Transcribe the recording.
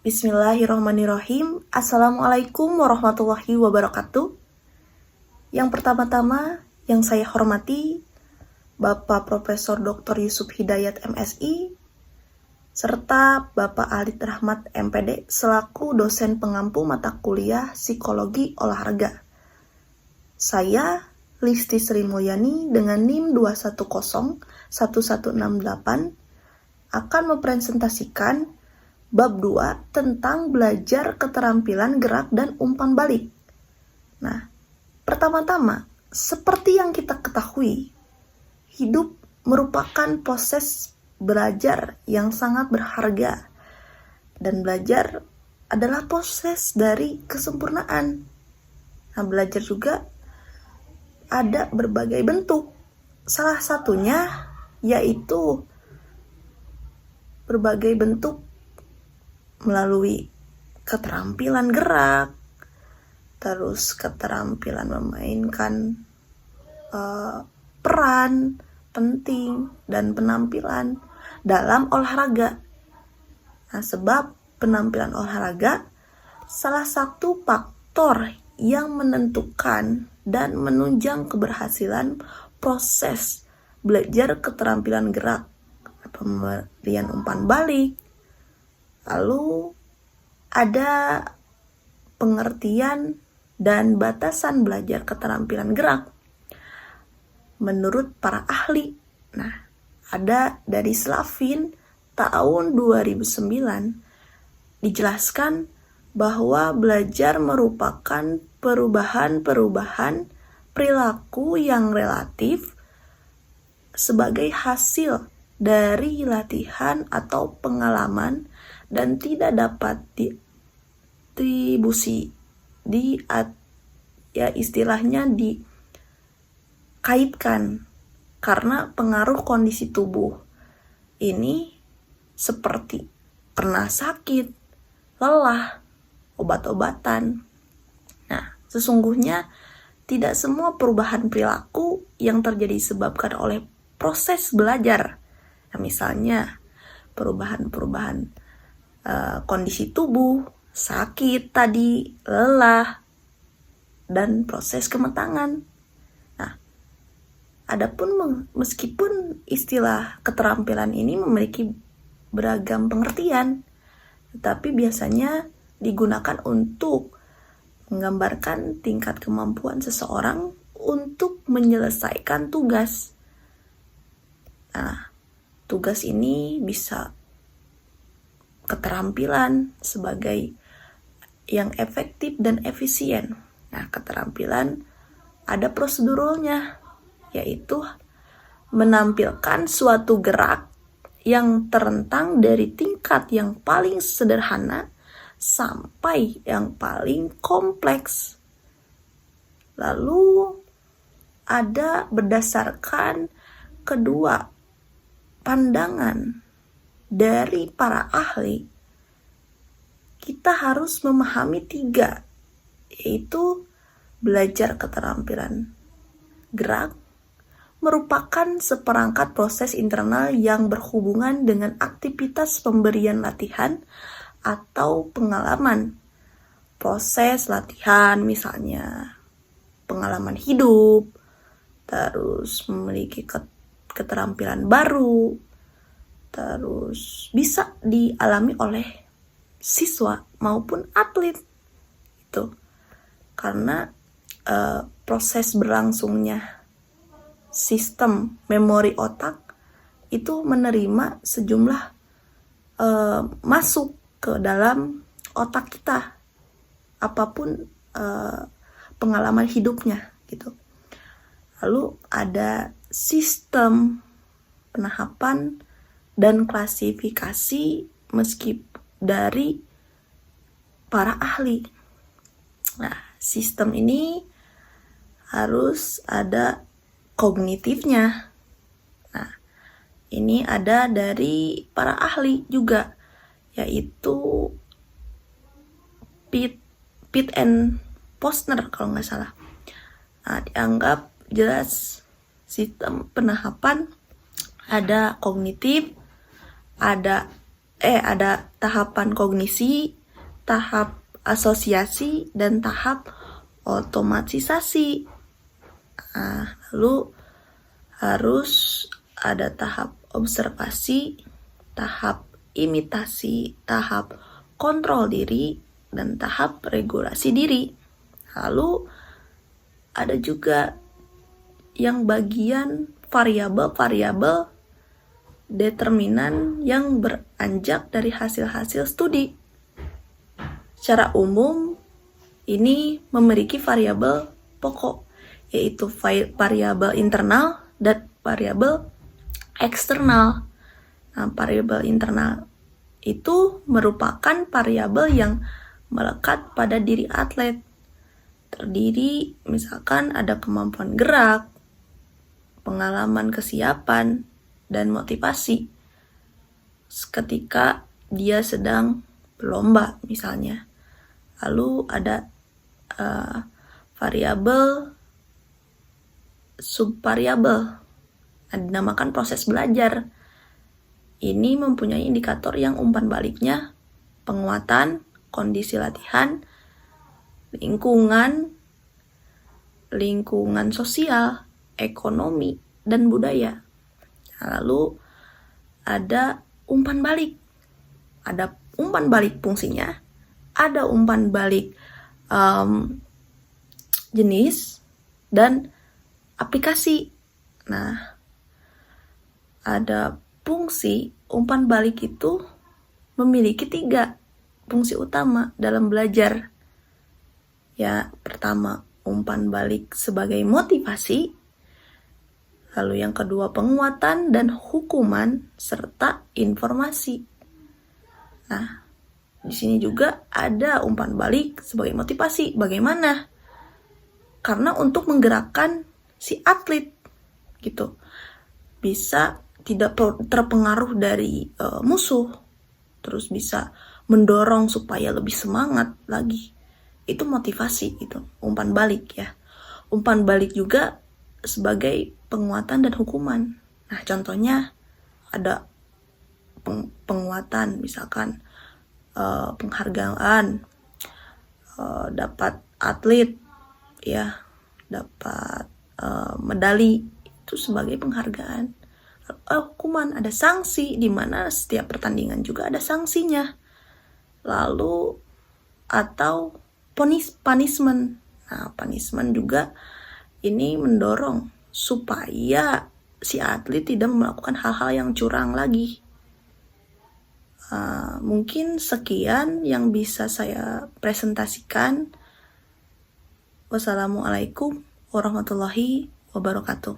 Bismillahirrahmanirrahim. Assalamualaikum warahmatullahi wabarakatuh. Yang pertama-tama yang saya hormati Bapak Profesor Dr. Yusuf Hidayat MSI serta Bapak Alit Rahmat MPD selaku dosen pengampu mata kuliah Psikologi Olahraga. Saya Listi Sri Mulyani dengan NIM 2101168 akan mempresentasikan Bab 2 tentang belajar keterampilan gerak dan umpan balik. Nah, pertama-tama, seperti yang kita ketahui, hidup merupakan proses belajar yang sangat berharga. Dan belajar adalah proses dari kesempurnaan. Nah, belajar juga ada berbagai bentuk. Salah satunya yaitu berbagai bentuk melalui keterampilan gerak, terus keterampilan memainkan peran penting dan penampilan dalam olahraga. Nah, sebab penampilan olahraga salah satu faktor yang menentukan dan menunjang keberhasilan proses belajar keterampilan gerak, pemberian umpan balik. Lalu ada pengertian dan batasan belajar keterampilan gerak menurut para ahli. Nah, ada dari Slavin tahun 2009 dijelaskan bahwa belajar merupakan perubahan-perubahan perilaku yang relatif sebagai hasil dari latihan atau pengalaman dan tidak dapat diatribusi istilahnya dikaitkan karena pengaruh kondisi tubuh. Ini seperti pernah sakit, lelah, obat-obatan. Nah, sesungguhnya tidak semua perubahan perilaku yang terjadi disebabkan oleh proses belajar. Nah, misalnya perubahan kondisi tubuh, sakit tadi, lelah, dan proses kematangan. Nah, adapun meskipun istilah keterampilan ini memiliki beragam pengertian, tetapi biasanya digunakan untuk menggambarkan tingkat kemampuan seseorang untuk menyelesaikan tugas. Nah, tugas ini bisa keterampilan sebagai yang efektif dan efisien. Nah, keterampilan ada proseduralnya, yaitu menampilkan suatu gerak yang terentang dari tingkat yang paling sederhana sampai yang paling kompleks. Lalu ada berdasarkan kedua pandangan dari para ahli, kita harus memahami 3, yaitu belajar keterampilan gerak merupakan seperangkat proses internal yang berhubungan dengan aktivitas pemberian latihan atau pengalaman. Proses latihan misalnya pengalaman hidup, terus memiliki keterampilan baru, terus bisa dialami oleh siswa maupun atlet. Itu karena proses berlangsungnya sistem memori otak itu menerima sejumlah masuk ke dalam otak kita apapun pengalaman hidupnya gitu. Lalu ada sistem penahapan dan klasifikasi dari para ahli. Nah, sistem ini harus ada kognitifnya. Nah, ini ada dari para ahli juga, yaitu Pitt and Posner kalau nggak salah. Nah, dianggap jelas sistem penahapan ada kognitif, ada tahapan kognisi, tahap asosiasi, dan tahap otomatisasi. Lalu harus ada tahap observasi, tahap imitasi, tahap kontrol diri, dan tahap regulasi diri. Lalu ada juga yang bagian variabel-variabel determinan yang beranjak dari hasil-hasil studi. Secara umum, ini memiliki variabel pokok, yaitu variabel internal dan variabel eksternal. Nah, variabel internal itu merupakan variabel yang melekat pada diri atlet. Terdiri misalkan ada kemampuan gerak, pengalaman kesiapan, dan motivasi ketika dia sedang berlomba misalnya. Lalu ada variabel subvariabel, dinamakan proses belajar. Ini mempunyai indikator yang umpan baliknya penguatan, kondisi latihan, lingkungan sosial, ekonomi, dan budaya. Lalu ada umpan balik. Ada umpan balik fungsinya, ada umpan balik jenis, dan aplikasi. Nah, ada fungsi umpan balik itu memiliki 3 fungsi utama dalam belajar. Ya, pertama, umpan balik sebagai motivasi. Lalu yang kedua, penguatan dan hukuman serta informasi. Nah, di sini juga ada umpan balik sebagai motivasi. Bagaimana? Karena untuk menggerakkan si atlet gitu. Bisa tidak terpengaruh dari musuh. Terus bisa mendorong supaya lebih semangat lagi. Itu motivasi, itu umpan balik ya. Umpan balik juga sebagai penguatan dan hukuman. Nah, contohnya ada penguatan, misalkan penghargaan, dapat atlet ya, dapat medali, itu sebagai penghargaan. Hukuman, ada sanksi, di mana setiap pertandingan juga ada sanksinya. Lalu atau punishment. Nah, punishment juga ini mendorong supaya si atlet tidak melakukan hal-hal yang curang lagi. Mungkin sekian yang bisa saya presentasikan. Wassalamualaikum warahmatullahi wabarakatuh.